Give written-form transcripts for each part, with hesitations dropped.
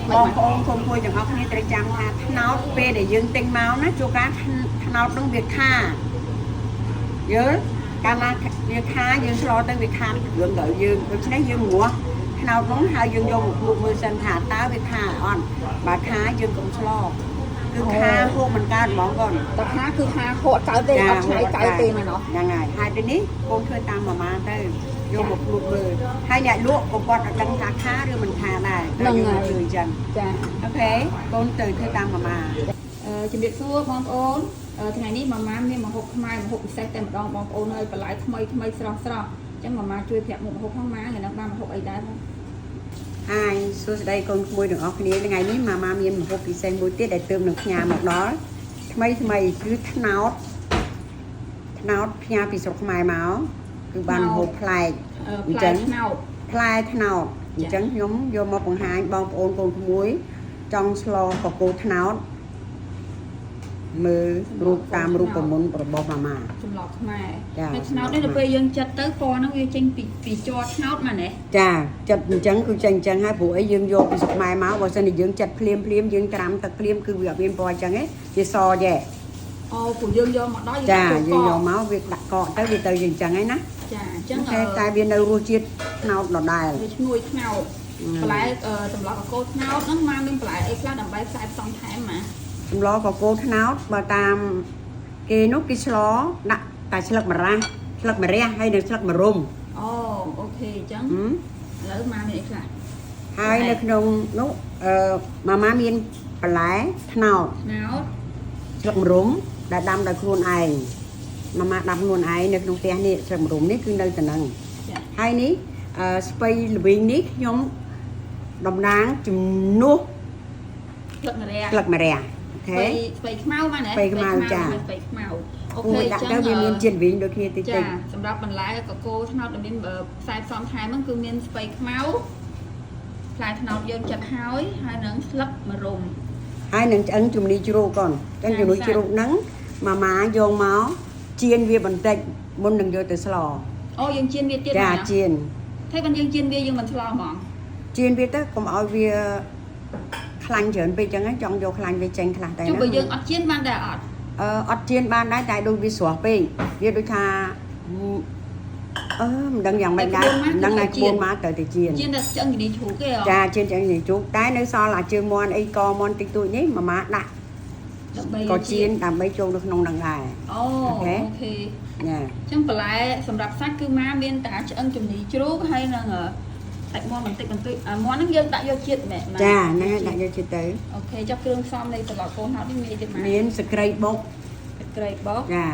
bong bong không vui chẳng học như trời trăng mà tháo về để dương tinh máu nó cho cá tháo trong việc kha nhớ cá mà việc kha dương lo tới việc kha dương đợi dương được lấy dương ngủ tháo đúng hai dương vô một mưa sân thả táo việc kha on bà kha dương cũng lo cứ kha hô mình ca món còn tập khá cứ ha hộ cào tê ở trái cào tê mà nó ngày ngày hai đứa ní con thuê tam mà tới vô một lục người hai đại lúa của con ở đằng thả khá đưa mình thả này nâng người dần ok con từ thuê tam mà chuẩn bị xua bong ôn thì ngày ní mà miên mà hộp mai mà hộp xe tem đong bong ôn ơi và lại thay sro chắc mà chui thẹn một hộp không má người nó ba một hộp ấy đấy không hai số đây con mua được ở cái ngày ní mà miên một hộp xe mua tiết để tươm được nhà một đó thay cứ tháo nhà bị sọc mài máu cứ bàn hộp play tháo trắng nhóm vô một phần hai bong ôn con muối trong slow của cô tháoมือรูปตามรูปประมวลประบอบมาจำลองมาในชนาวได้เราไปยังจัดเตอร์ฟอนักวิจัยปีจอชนาวมาเนี่ยจ้าจัดจังคือจังให้ผู้ไอ้ยังโยกไปสุดไม้เมาส์ว่าสนิทยังจัดเพลียมยังตามตะเพลียมคือแบบเป็นปอยจังไอ้จะซอแย่ผู้ยังโยมาได้จ้ายังโยเมาส์việc đặt cọ tới vì từยังจังไอ้นะจ้าจังกลายเป็นเรารู้จิตนาวหลอดได้ช่วยนาวปลายจำลองกับโค้ดนาวนั่งมาเป็นปลายไอ้คลาดดับใบสายสองแถมมาlo có cô tháo bà tam cái nút cái xó đặt tại sợi mà ra sợi mà re hay được sợi mà rung ok chấm lỡ mà này là hai được nông nút mà má miên bà lái tháo sợi mà rung đã đâm đã khuôn ai mà đâm luôn ai được nông tiền này sợi mà rung này cứ nơi tận năng hai ní spray living ní nhóm đồng đáng chùm nút sợi mà reไปเมามาเนี่ยไปเมาจ้าโอเคจังมีเจียนวิ่งโดยที่ติดจ้าสำหรับบรรลัยกับโก้ทนอดเป็นสายซ้อมไทยมันคือมีไปเมาลายทนอดยังจัดห้อยhaiหนังลับมารุมhaiหนังจังจุ่มดีจูก่อนจังจุ่มดีจูนังมาโยงเมาเจียนเวียบันเต็กบนหนึ่งโยแต่สลอยังเจียนเวียเจียนจ้าเจียนถ้ามันยังเจียนเวียยังมันสลอหมองเจียนเวียแต่ผมเอาเวียคลังเฉินไปจังไงจองโยคลังไปจังคลังแต่จุ่มไปยังอัดเจียนบ้านได้อัดเจียนบ้านได้แต่ดูวิสวไปเวียดูชาดังอย่างไม่ได้ดังไงควรมาแต่เจียนแต่จังอย่างนี้ถูกเหรอจ้าเจียนจังอย่างนี้ถูกแต่ในซอlà chưa mònไอ้กอมอนติดตัวนี้มาđặt có chiên làm mấy châu được nông đằng này ok ចឹងបន្លែសម្រាប់សាច់គឺមកមានតែឆ្អឹងជំនីជ្រូកហើយនឹងតែមន់បន្តិចមន់ហ្នឹងយើងដាក់យកជាតិមែនចាហ្នឹងដាក់យកជាតិទៅអូខេចុះគ្រឿងផ្សំនៃត្រឡប់កូនហោនេះមានទៀតមានសក្រីបុកចា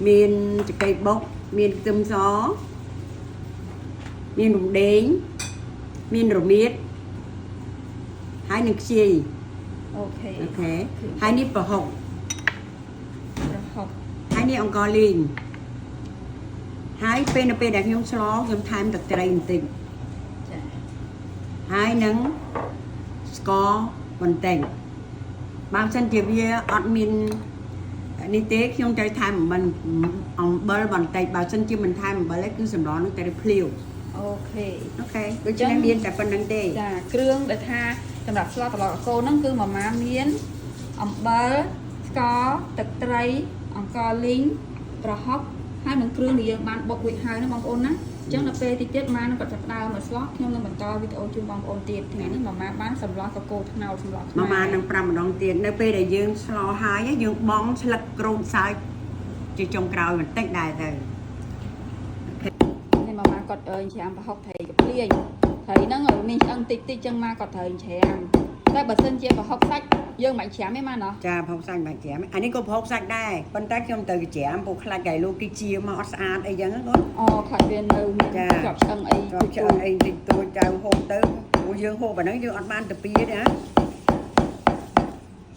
មានសក្រីបុកមានខ្ទឹមសមានរំដេងមានរមៀតហើយនឹងខ្ជាយអូខេហើយនេះប្រហុកហើយនេះអង្ករលីងហើយពេលនៅពេលដែលខ្ញុំស្លខ្ញុំថែមទឹកត្រីបន្តិចហើយនឹងស្ករបន្តិចបើមិនជាវាអត់មាននេះទេខ្ញុំត្រូវថែមអំបិលបន្តិចបើមិនជាមិនថែមអំបិលទេគឺសម្លនឹងតែភ្លាវអូខេដូច្នេះមានតែប៉ុណ្្នឹងទេចាគ្រឿងដែលថាសម្រាប់ស្លត្រឡប់កូនហ្នឹងគឺម៉ាម៉ាមានអំបិលស្ករទឹកត្រីអង្ករលីងប្រហុកហើយនឹងគ្រឿងដែលយើងបានបុករួចហើយណាបងប្អូនណាអញ្ចឹងដល់ពេលទីទៀតម៉ានឹងក៏ចាប់ដើមមកស្លោះខ្ញុំនឹងបន្តវីដេអូជូនបងប្អូនទៀតថ្ងៃនេះម៉ាម៉ាបានសម្លកកូរថ្នោតសម្លខ្មែរម៉ាម៉ានឹង5ម្ដងទៀតនៅពេលដែលយើងស្លោហើយយើងបង់ស្លឹកក្រូចសើចជាចុងក្រោយបន្តិចដែរទៅនេះម៉ាម៉ាគាត់ច្រាមប្រហុកត្រីកាភ្លៀងត្រីហ្នឹងមានឆ្អឹងតិចចឹងម៉ាគាត់ត្រូវច្រាមតែបើសិនជាប្រហុកសាច់យើងមិនច្រាមទេម៉ាណោះចាប្រហុកសាច់មិនច្រាមអានេះក៏ប្រហុកសាច់ដែរប៉ុន្តែខ្ញុំទៅច្រាមពូខ្លាច់កែលោកគេជាមកអត់ស្អាតអីចឹងគាត់ខ្លាច់វានៅជាប់ឆ្អឹងអីតិចតួចចៅហូបទៅព្រោះយើងហូបអាហ្នឹងយើងអត់បានទៅពីទេណា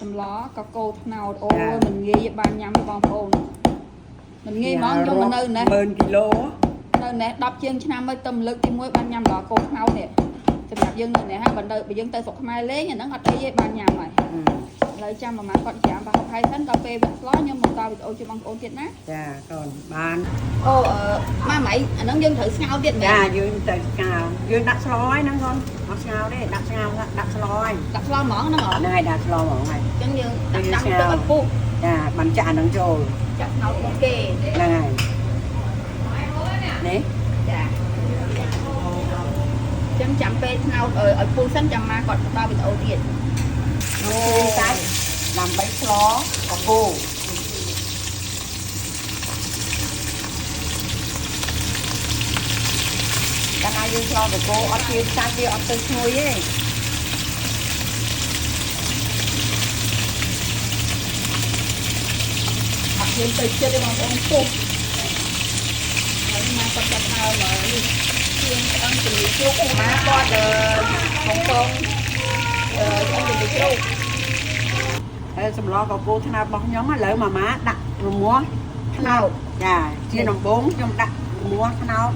សម្លកកូរថ្នោតមិនងាយបានញ៉ាំទេបងប្អូនមិនងាយហ្មងខ្ញុំមកនៅណេះ10000គីឡូនៅណេះ10ជាងឆ្នាំហើយទៅលើកទី1បានញ៉ាំម្ដងកូរថ្នោតនេះសម្រាប់យើងនៅណេះហើយបើយើងទៅស្រុកខ្មែរលេងអាហ្នឹងអត់អីទេបានញ៉ាំហើយឥឡូវចាំប្រហែលគាត់ច្រាមប្រហុកហើយសិនដល់ពេលវាស្លោខ្ញុំបន្តវីដេអូជូនបងប្អូនទៀតណាចាកូនបានម៉ាម៉ៃអាហ្នឹងយើងត្រូវស្ងោរទៀតមែនចាយើងទៅស្ងោរយើងដាក់ស្លោហើយហ្នឹងកូនអត់ស្ងោរទេដាក់ស្ងោរដាក់ស្លោហើយ ហើយ ដាក់ឆ្លងហ្មងហ្នឹងហ៎ ហ្នឹងហើយដាក់ឆ្លងហ្មងហើយ អញ្ចឹងយើងដាក់ទឹកឲ្យពុះ ចាបានចាក់ហ្នឹងចូល ចាក់ថ្នោតមកគេ ហ្នឹងហើយនេះ ចាអញ្ចឹងចាំពេលថ្នោតឲ្យពុះសិនចាំមកគាត់ដល់វីដេអូទៀត អូសាច់ដើម្បីឆ្លកកូរកាលណាយើងឆ្លកកូរអត់ជឿសាច់វាអត់ទៅឈ្ងុយទេ អត់មានទៅចិត្តទេបងប្អូនពុះហើយមកគាត់ចាប់ដើមនេះជាងឆ្អឹងជំនីជ្រូកមកគាត់កំពុងឆ្អឹងជំនីជ្រូក ហើយសម្លកកូរថ្នោតរបស់ខ្ញុំឥឡូវម៉ាម៉ាដាក់រមាស់ថ្នោតចាជាដំបូងខ្ញុំដាក់រមាស់ថ្នោត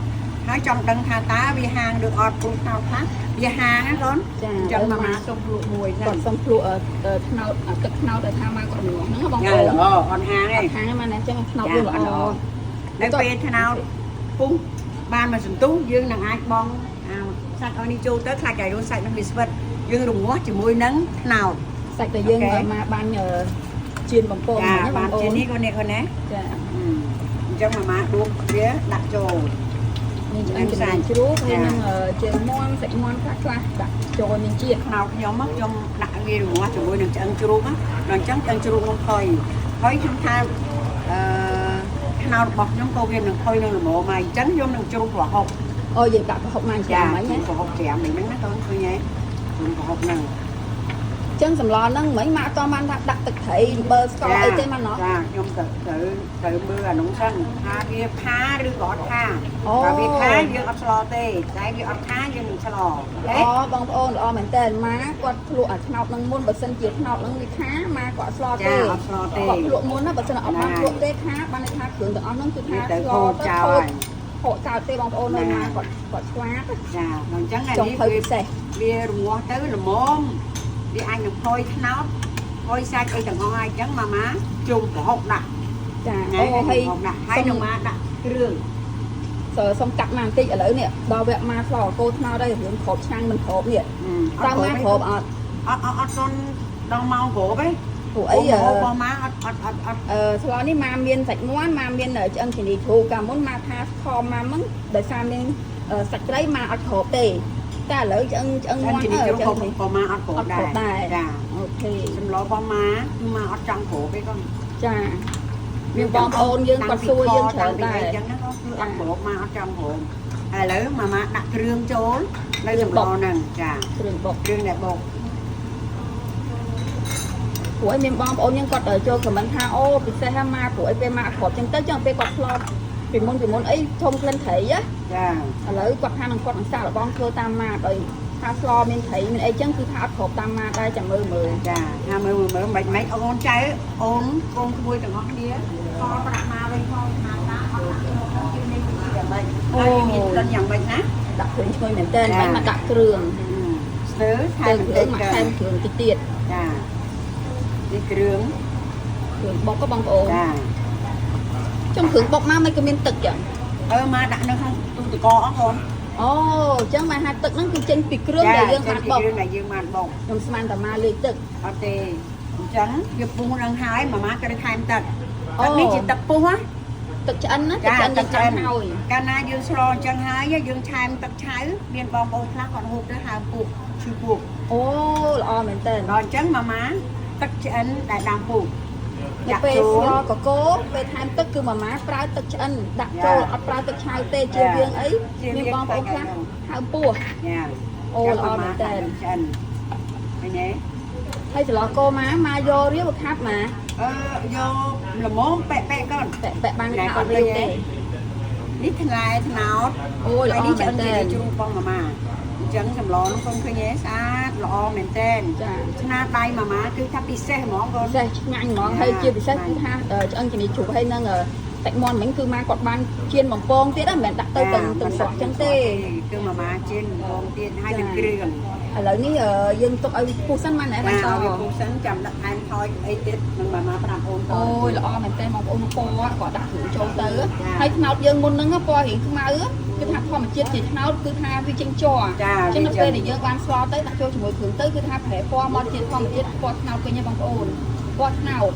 ហើយចង់ដឹងថាតើវាហាងឬអត់ព្រោះថ្នោតខ្លះវាហាងណាកូន ចា អញ្ចឹងម៉ាម៉ាសុំលក់មួយហ្នឹង គាត់សុំភ្លក់ថ្នោតទឹកថ្នោតឲ្យថាមកគាត់ម្ងាស់ហ្នឹងបង ចា ប្អូន ល្អអត់ហាងទេ ខាងហ្នឹងមកអញ្ចឹងថ្នោតវាល្អ នៅពេលថ្នោតពុះបានមកសន្ទុះយើងនឹងអាចបងសាច់ឲ្យនេះចូលទៅខ្លាចតែរសសាច់នឹងវាស្វិតយើងរងាស់ជាមួយនឹងថ្នោត សាច់តែយើងមកបានជៀនបំពង ចា ហ្នឹងប បា ង ន ប្អូ ជា ន នេះក៏នេះក៏ណា ចា អញ្ចឹងម៉ាម៉ាដួសវាដាក់ចូល មានឆ្អឹងចំណាញ់ជ្រូកហើយនឹងជើងមាន់សាច់មាន់ខ្លះដាក់ចូលមានជាតិ ថ្នោតខ្ញុំខ្ញុំដាក់វារងាស់ជាមួយនឹងឆ្អឹងជ្រូកណាដល់អញ្ចឹងឆ្អឹងជ្រូកនឹងផុយហើយខ្ញុំថាថ្នោតរបស់ខ្ញុំក៏វានឹងផុយនឹងល្មមមកអញ្ចឹងខ្ញុំនឹងជ្រូកប្រហុក អូយើងដាក់ប្រហុកមកចាំមិញណា ប្រហុកច្រាមហ្នឹងណាកូនឃើញទេប្រហុកហ្នឹង អញ្ចឹងសម្លហ្នឹងមិញមកអត់តបានថាដាក់ទឹកត្រីអំបិលស្ករអីទេមកណោះ ចាខ្ញុំត្រូវមើលអានោះសិនថាវាផាឬក៏អត់ផា អូ បើវាផាយើងអត់ឆ្លទេតែវាអត់ផាយើងនឹងឆ្ល អូបងប្អូនល្អមែនតើមកគាត់ភ្លក់អាថ្នោតហ្នឹងមុនបើសិនជាថ្នោតហ្នឹងវាខាមកគាត់ស្ល ចា ទេ អត់ឆ្លទេ គាត់ភ្លក់មុនណាបើសិនអត់បានភ្លក់ទេខាបានន័យថាគ្រឿងទាំងអស់ហ្នឹងគឺថា ទៅ ស្ល ខូច ទៅ ចោ ខូ ល ចខូចចោលទេបងប្អូននៅមកគាត់ស្វាត ចាអញ្ចឹងអា ចុង នេះ ភៅពិសេស វារងាស់ទៅល្មមវាអាចនឹងផុយថ្នោតផុយសាច់អីទាំងអស់ហើយអញ្ចឹងម៉ាម៉ាជុំប្រហុកដាក់ ចា ណា អូហើយ ប្រហុកដាក់ហើយនឹងម៉ាដាក់គ្រឿង សុំកាត់មកបន្តិចឥឡូវនេះដល់វគ្គមកស្លកោថ្នោតហើយរឿងគ្របឆ្នាំងមិនគ្របនេះតើមកគ្របអត់ អត់ទាន់ដល់ម៉ោងគ្របទេ ព្រោះអី របស់ម៉ាអត់ ស្លនេះមកមានសាច់មាន់មកមានឆ្អឹងជំនីជ្រូកកាលមុនមកថាខំមកហ្នឹងដោយសារមានសាច់ត្រីមកអត់គ្របទេតែឥឡូវឆ្អឹងមាន់ ជំនីជ្រូកក៏ម៉ាអត់គ្របដែរចា អូខេ សម្លរបស់ម៉ាគឺម៉ាអត់ចង់គ្របទេកូន ចាមានបងប្អូនយើងគាត់សួរយើងច្រើនដែរ អញ្ចឹងណាក៏គឺអត់គ្របម៉ាអត់ចង់គ្របឥឡូវម៉ាដាក់គ្រឿងចូលនៅសម្លហ្នឹងចា គ្រឿងបុក គ្រឿងដែលបុក ព្រោះឯមានបងប្អូនយើងគាត់ចូលខមមិនថាអូពិសេសមកព្រោះឯពេលមកគ្របចឹងទៅចឹងពេលគាត់ឆ្លប់ពីមុនអីធំក្លិនត្រីណា ចា ឥឡូវគាត់ថានឹងគាត់នឹងសាកល្បងធ្វើតាមម៉ាដោយថាស្លមានត្រីមានអីចឹងគឺថាអត់គ្រប់តាមម៉ាដែរចាំមើល ចាថាមើលមិនអូនចៅអូនកូនក្មួយទាំងអស់គ្នាក៏ប្រាក់មកវិញផងថាតាអត់ដាក់គ្រឿងនេះគឺយ៉ាងម៉េចហើយមានក្លិនយ៉ាងម៉េចណា ដាក់គ្រឿងឈ្ងុយមែនតើបាញ់មកដាក់គ្រឿង ស្ទើរថែ តែ ម គ្ តិ រឿង ច មក ទៅ ថែមគ្រឿងតិចទៀត ចានេះគ្រឿង បុកក៏បងប្អូន ចា ចំគ្រឿងបុកមកមិនក៏មានទឹកចឹង មកដាក់នៅក្នុងទូទឹកកកអូន អូអញ្ចឹងមកហាទឹកហ្នឹងគឺចេញពីគ្រឿងដែលយើងបានបុក គ្រឿងដែលយើងបានបុក ខ្ញុំស្មានតែមកលេខទឹក អត់ទេអញ្ចឹងវាពុះនឹងហើយម៉ាក៏ថែមទឹកទឹកនេះជាទឹកពុះណា ទឹកឆ្អិនណាទឹកឆ្អិនយើងចាំហើយ កាលណាយើងស្លអញ្ចឹងហើយយើងថែមទឹកឆៅមានបងប្អូនខ្លះគាត់ហូបទៅហើមពុះឈឺពុះ អូល្អមែនតើ ដល់អញ្ចឹងម៉ាទឹកឆ្អិនដែលដាំពុះ នៅពេលស្លកកូរពេលថែមទឹកគឺម៉ាប្រើទឹកឆ្អិនដាក់ចូលអត់ប្រើទឹកឆៅទេជៀសវាងអីមានបងប្អូនខ្លះហើមពោះ ចា អូល្អមែនតើ ឆ្អិនឃើញទេ ហើយស្លកូរមកយករៀវខាត់មក យកល្មមប៉ែកកូន បែកបានថាអត់រៀវទេ នេះថ្លែថ្នោត អូល្អ នេះ មែ ឆ្អិ ន ន តើ ជាជ្រូកបងម៉ាអញ្ចឹងសម្លនោះកូនឃើញទេស្អាតល្អមែនតើ ចា ស្នាដៃម៉ាគឺថាពិសេសហ្មងកូន ពិសេសឆ្ងាញ់ហ្មងហើយជាពិសេសគឺថាឆ្អឹងជំនីជ្រូកហើយនឹងសាច់មាន់មិញគឺមកគាត់បានជៀនបំពងទៀតហ្នឹងមិនមែនដាក់ទៅទាំងស្រស់ចឹងទេ គឺម៉ាជិនបងទៀតហើយនឹងគ្រឿង ច ឥឡូវនេះយើងទុកឲ្យពុះសិនមកណែបានត វាពុះសិនចាំដាក់ថែមថយអីទៀតនឹងម៉ាម៉ាប្រាប់អូន អូយល្អមែនតើបងប្អូនពណ៌គាត់ដាក់គ្រឿងចូលទៅហើយថ្នោតយើងមុនហ្នឹងពណ៌រៀងខ្មៅគឺថាធម្មជាតិជាថ្នោតគឺថាវាចេញជ័រអញ្ចឹងនៅពេលដែលយើងបានស្លទៅដាក់ចូលជាមួយគ្រឿងទៅគឺថាប្រែពណ៌មកជាធម្មជាតិពណ៌ថ្នោតវិញហ្នឹងបងប្អូនពណ៌ថ្នោត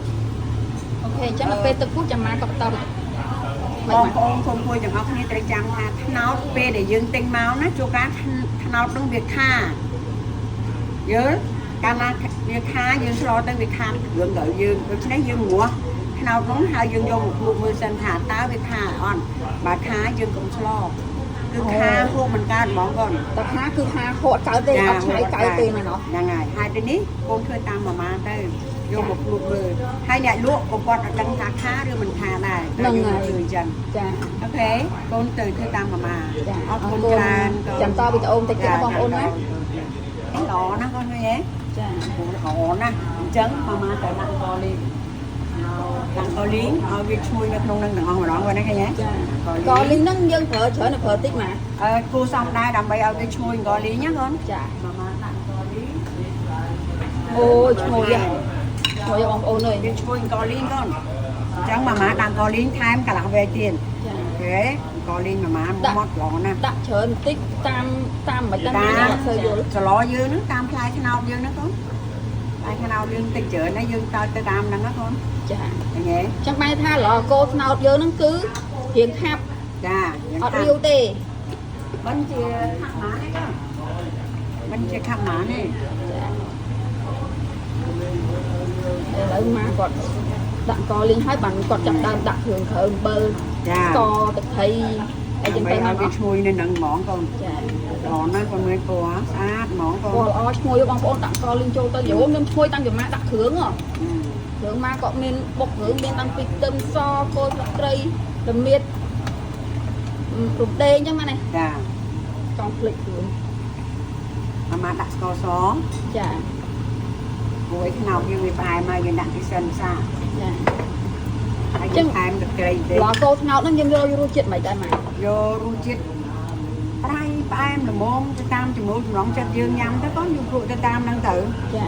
អូខេអញ្ចឹងនៅពេលទឹកពុះចាំម៉ាក៏បន្ត បងប្អូនគុំគួយទាំងអស់គ្នាត្រូវចាំថាថ្នោតពេលដែលយើងទិញមកណាជួនកាលថ្នោតនឹងវាខាយល់កាលណាវាខាយើងស្លទៅវាខាគ្រឿងទៅយើងដូច្នេះយើងងាស់ថ្នោតនោះហើយយើងយកមកភ្លក់មើលសិនថាតើវាខាអត់បើខាយើងកុំស្លគឺខាហូបមិនកើតហ្មងកូន តែខាគឺខាហត់កើតទេអត់ឆ្នៃកើតទេណាណោះ ហ្នឹងហើយហើយទៅនេះកូនធ្វើតាមម៉ាម៉ាទៅយកមកភ្លក់មើលហើយអ្នកលក់ក៏គាត់អត់ដឹងថាខាឬមិនខាដែរហ្នឹងហើយអញ្ចឹង ចា អូខេកូនទៅធ្វើតាមម៉ាម៉ា ចា អរគុណច្រើន ចាំតវីដេអូបន្តិចទៀតបងប្អូនណា ល្អណាស់កូនឃើញទេ ចា ល្អណាស់អញ្ចឹងម៉ាម៉ាទៅដាក់កលីងដាក់កលីងឲ្យវាឈ្ងុយនៅក្នុងនឹងទាំងអស់ម្ដងគាត់ណាឃើញទេ ចាកលីងហ្នឹងយើងប្រើច្រើនប្រើតិចមក គួរសមដែរដើម្បីឲ្យវាឈ្ងុយកលីងណាកូន ចា ម៉ាម៉ាដាក់កលីង អូយឈ្ងុយបងប្អូនអើយ វាឈ្ងុយកលីងកូនអញ្ចឹងម៉ាម៉ាដាក់កលីងថែមកន្លះវែកទៀត ចា អូខេកលីងម៉ាម៉ាមកល្អណាស់ ដាក់ច្រើនបន្តិចតាមមិនដឹងថាអត់សូវយល់ សឡយើងហ្នឹងតាមផ្លែថ្នោតយើងហ្នឹងកូនផ្លែថ្នោតយើងតិចច្រើនណាយើងទៅតាមហ្នឹងណាកូន ចា ឃើញទេ ចឹងបែរថាល្អកោថ្នោតយើងហ្នឹងគឺរៀងខាប់ ចា អត់រាវទេ មិនជាខាប់ម៉ានេះកូនមិនជាខាប់ម៉ានេះ ឥឡូវមកគាត់ដាក់កលីងហើយបានគាត់ចាប់ដើមដាក់គ្រឿងក្រៅអំបិល ចា ស្ករទឹកត្រីអីចឹងទៅ ឲ្យ មក វាឈ្ងុយនៅនឹងហ្មងកូន ចា ល្អណាស់កូនមើលពណ៌ស្អាតហ្មងកូន ពណ៌ល្អឈ្ងុយបងប្អូនដាក់កលីងចូលទៅយោខ្ញុំឈ្ងុយតាំងពីម៉ាដាក់គ្រឿងគ្រឿងម៉ាក៏មានបុកគ្រឿងមានតាំងពីខ្ទឹមសគល់ទឹកត្រីល្មៀតរំដេងចឹងណា ចា ចង់ភ្លេចគ្រឿង អាម៉ាដាក់ស្ករស ចា គួយខ្នោតយើងវាផ្អែមហើយយើងដាក់ពីសិនសា ចា ហើយយើងថែមទឹកត្រីទេ ល្អកោថ្នោតហ្នឹងយើងយករសជាតិមិនដែរម៉ា យករសជាតិប្រៃផ្អែមល្មមទៅតាមចំណូលចំណងចិត្តយើងញ៉ាំទៅកូនយើងព្រោះទៅតាមហ្នឹងទៅ ចា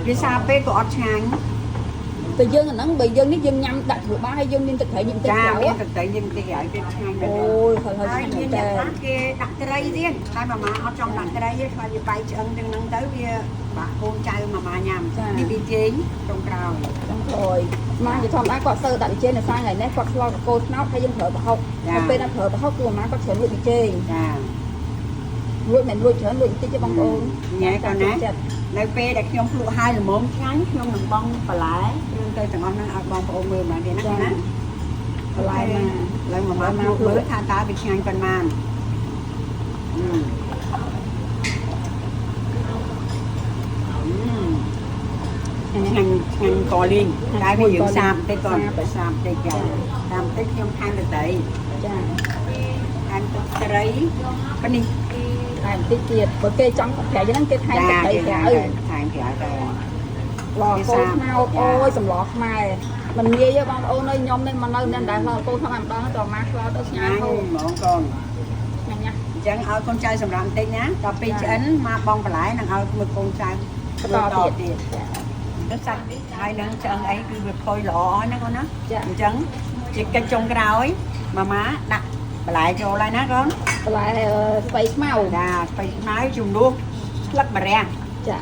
វាសាពេកក៏អត់ឆ្ងាញ់ តែយើងអាហ្នឹងបើយើងនេះយើងញ៉ាំដាក់ធ្វើបាយហើយយើងមានទឹកត្រីញ៉ាំទឹក ចា ក្រៅ មានទឹកត្រីយើងតិចហើយវាឆ្ងាញ់ទៅ អូយហើយ ហើយ ឆ្ងាញ់ មាន តែ អ្នកខ្លះគេដាក់ត្រីទៀតតែម៉ាម៉ាអត់ចង់ដាក់ត្រីទេខ្លាចវាបែកឆ្អឹងទាំងហ្នឹងទៅវាបាក់កូនចៅម៉ាម៉ាញ៉ាំនេះវាជែងត្រង់ក្រោយ ចង់ក្រោយម៉ាជាធម្មតាគាត់សើដាក់វិជែងនៅសាយថ្ងៃនេះគាត់ឆ្លងកកូនថ្នោតហើយយើងប្រើប្រហុកហើយពេលដល់ប្រើប្រហុកគឺម៉ាគាត់ច្រើនលួចវិជែង ចា លួចមិនលួចច្រើនលួចបន្តិចទេបងប្អូន ញ៉ែក៏ណានៅពេលដែលខ្ញុំភ្លក់ហើយល្មមឆ្ងាញ់ខ្ញុំនឹងបងបន្លែគ្រឿងទៅទាំងអស់ហ្នឹងឲ្យបងប្អូនមើលមកទៀតណា ចា ណា បន្លែម៉ា ឡើយម៉ាម៉ាភ្លក់មើលថាតើវាឆ្ងាញ់ប៉ុន្មានឆ្ងាញ់កលីងតែវាយើងសាបតិចក៏សាបតិចចាតាមតិចខ្ញុំថែមទឹកត្រី ចា ថែមទឹកត្រីប៉នេះ តែបន្តិចទៀតបើគេចង់ប្រែយ៉ាងហ្នឹងគេថែមទឹកត្រីក្រៅ ថែមក្រៅទៅ ឡកូនថ្នោតអូយសម្លខ្មែរមិនងាយទេបងប្អូនអើយខ្ញុំនេះមកនៅនៅដែរឡកូនថ្នោតម្ដងទៅម៉ាឆ្លោទៅឆ្ងា ញ៉ា យ ំ ហូប ហ្មងកូន ញ៉ាំញ៉ាំ អញ្ចឹងឲ្យកូនចៅសម្រាប់បន្តិចណាដល់ពេលឆ្អិនមកបងបន្លែនឹងឲ្យមើលកូនចៅ បន្តទៀត ទឹកសាច់ហើយនឹងឆ្អឹងអីគឺវាផុយល្អណាកូនណា ចា អញ្ចឹងជាកិច្ចចុងក្រោយម៉ាម៉ាដាក់បន្លែចូលហើយណាកូន បន្លែស្បៃខ្មៅ ចាស្បៃខ្មៅជំនួសស្លឹកបារាំង ចា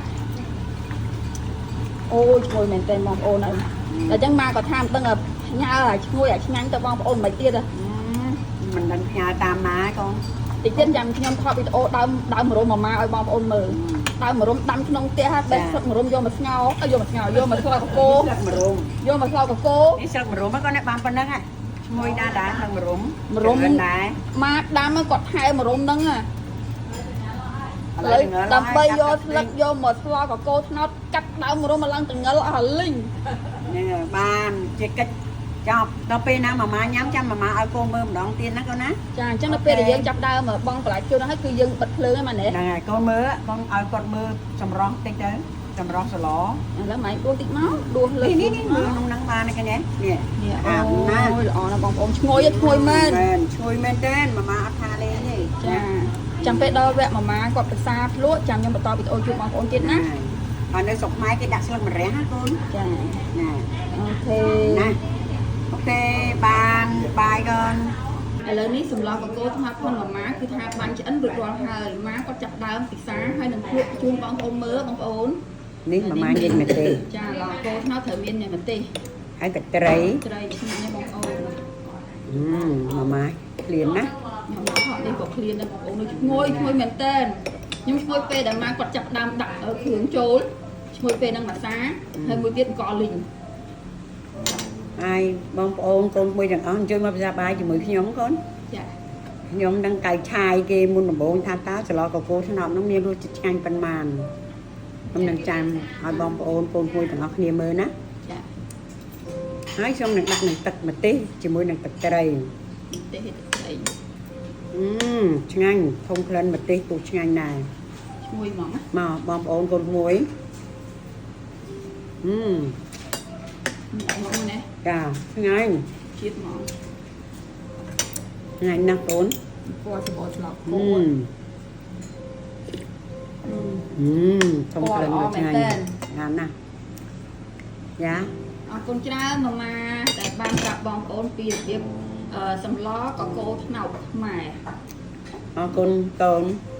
អូយឈ្ងុយមែនទែនបងប្អូនអើយតែអញ្ចឹងម៉ាក៏ថាមិនដឹងញ៉ើឲ្យឈ្ងុយឲ្យឆ្ងាញ់ទៅបងប្អូនមិនទៀតទេ មិនដឹងផ្ញើតាមណាកូន តិចទៀតចាំខ្ញុំថតវីដេអូដើមមរុំម៉ាម៉ាឲ្យបងប្អូនមើលដើមមរុំដាំក្នុងផ្ទះហើយបេះស្លឹកម្រុំយកមកស្ងោរយកមកស្ងោរយកមកស្លកកូ ស្លឹកម្រុំ យកមកស្លកកូ នេះស្លឹកម្រុំហ្នឹងគាត់បានប៉ុណ្្នឹងហ่ะឈ្ងុយដែរដែរស្លឹកម្រុំ មរុំ ដែរ ម៉ាដាំគាត់ថែមរុំហ្នឹងណា ឥ ឥឡូវដើម្បីយកស្លឹកយកមកស្លកកូថ្នោតកាត់ដើមរុំមកឡើងតងិលអស់លីង នេះបានជាកិច្ចចប់ដល់ពេលណាម៉ាម៉ាញ៉ាំចាំម៉ាម៉ាឲ្យកូនមើលម្ដងទៀតណាកូនណា ចាអញ្ចឹងដល់ពេលដែលយើងចាប់ដើមបងបន្លែជូនហើយគឺយើងបិទភ្លើងហ្នឹងម៉ែនេះ ហ្នឹងហើយកូនមើលកូនឲ្យគាត់មើលចម្រោះតិចទៅចម្រោះសឡ ឥឡូវម៉ែដួសតិចមកដួសលើ នេះមើលក្នុងហ្នឹងបានទេកញ្ញានេះ នេះ អាប់ណា អូយល្អណាស់បងប្អូនឈ្ងុយឈ្ងុយមែន ឈ្ងុយមែនទេម៉ាម៉ាអត់ថាលេងទេ ចា ចាំពេលដល់វគ្គម៉ាម៉ាគាត់ភាសាភ្លក់ចាំខ្ញុំបន្តវីដេអូជូនបងប្អូនទៀតណា អត់នៅស្រុកខ្មែរគេដាក់ស្លឹកម្រះណាកូន ចា ណា អូខេ ណាអូខេបានបាយកូន ឥឡូវនេះសម្លកកូរថ្ងាត់ផងម៉ាម៉ាគឺថាបាញ់ឆ្អិនរួចរាល់ហើយម៉ាគាត់ចាប់ដើមពិសាហើយនឹងភ្លក់ជូនបងប្អូនមើលបងប្អូន នេះម៉ាម៉ានិយាយមែនទេ ចាឡកកូរថ្នោតត្រូវមានម្ទេស ហើយកត្រី ត្រីឆ្ងាញ់ណាបងប្អូន ម៉ាម៉ាឃ្លានណា ខ្ញុំមកថតនេះក៏ឃ្លានដែរបងប្អូនឈ្ងុយមែនតើខ្ញុំឈ្ងុយពេលដែលម៉ាគាត់ចាប់ដើមដាក់គ្រឿងចូលឈ្ងុយពេលហ្នឹងម្សាហើយមួយទៀតអង្គលីង ហើយបងប្អូនកូនមួយទាំងអស់អញ្ជើញមកពិសាបាយជាមួយខ្ញុំកូន ចា ខ្ញុំនឹងកៅឆាយគេមុនដំបូងថាតើស្លកកូរថ្នោតនោះមានរសជាតិឆ្ងាញ់ប៉ុន្មានខ្ញុំនឹងចាំឲ្យបងប្អូនកូនមួយទាំងអស់គ្នាមើលណា ចា ហើយខ្ញុំនឹងដាក់នឹងទឹកម្ទេសជាមួយនឹងទឹកត្រី ម្ទេសទឹកត្រី ឆ្ងាញ់ធំក្លិនម្ទេសគូឆ្ងាញ់ដែរ ឈ្ងុយហ្មងណា មកបងប្អូនកូនមួយមកណា ចាឆ្ងាញ់ ជាតិហ្មង ឆ្ងាញ់ណាស់កូន ពណ៌សម្បល់ស្លក ធំ គោ ក្លិនឆ្ងាញ់ណាស់ណាយ៉ា អរគុណច្រើនម៉ាម៉ាដែលបានប្រាប់បងប្អូនពីរបៀបសម្លកកូរត្នោតខ្មែរ អរគុណកូន ច